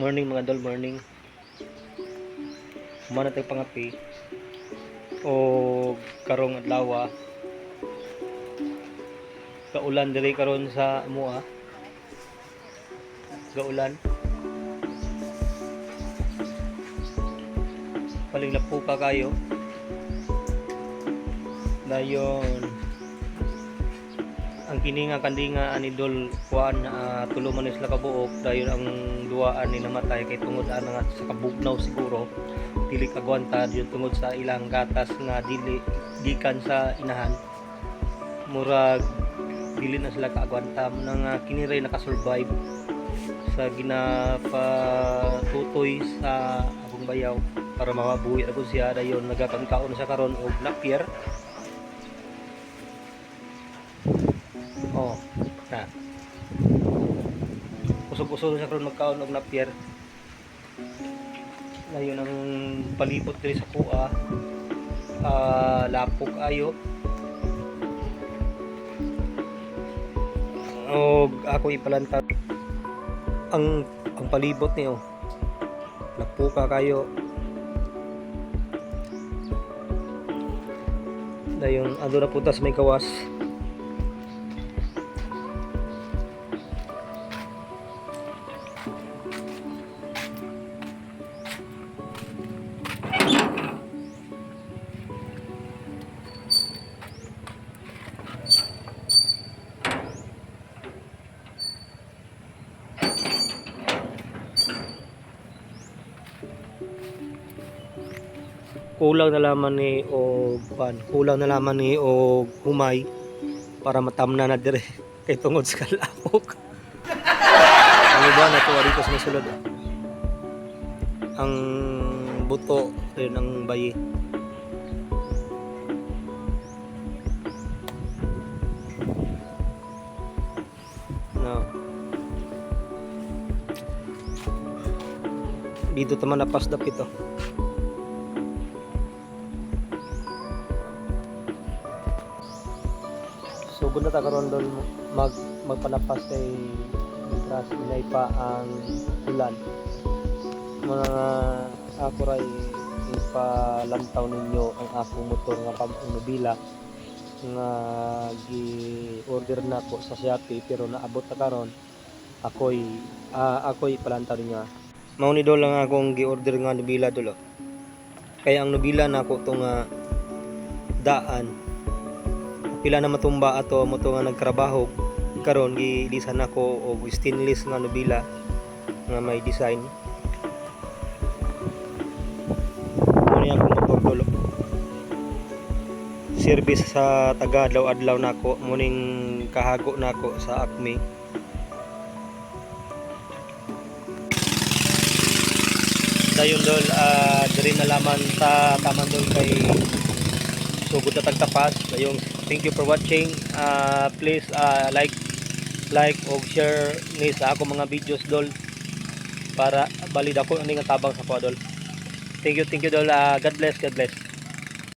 Morning mga dol, morning. Humana tayo pangapi o karong adlaw kaulan diri karon sa mua. Gaulan. Paling lapo ka kayo. Dayon ang kini nga kandinga ani dol kuan tulo man sila ka buok, dayon ang duaan ni namatay kay tungod nga sa kabugnaw siguro dili kagwanta yun tungod sa ilang gatas nga dili gikan sa inahan, murag dili na sila kaagwanta mo nga kini ray nakasurvive sa ginapatutoy sa abong bayaw para mabuhi ra gud siya. Dayon nagakangkaon siya karon og napier. Na usog-usog siya karon magkaon og napier. Dayon ang palibot diri sa kuha lapok ayo og ako ipalanta ang palibot niyo lapuka kayo. Dayon ado na putas may kawas. Kulang na lamang ni og humay para matamna na dire kay tungod sa kalapok. Ang iba na tuwa dito sa sulod. Ang buto rin ang bayi. No. Dito taman napasdap ito. So guna ta karon dol magpalapas kay mitras inay pa ang ulan. Mga ako ray ipalantaw ninyo ang akong motor nga pag-umobila nga gi-order na ko sa Shopee pero naabot ta karon ako'y palantaw niya. Mao ni dol lang akong gi-order nga nobila dol. Kaya ang nobila nako to nga daan pila na matumba ato mo to nga nagtrabaho karon gilisan ako og stainless nga nobila nga may design. Ano yang motor dolo service sa taga adlaw-adlaw nako muning kahago nako sa Acme. Dayon dol diri na laman ta taman dol kay sugod na tagtapas. Dayon thank you for watching. Please like o share ni sa ako mga videos dol para balid ako ani nga tabang sa ko dol. Thank you dol. God bless.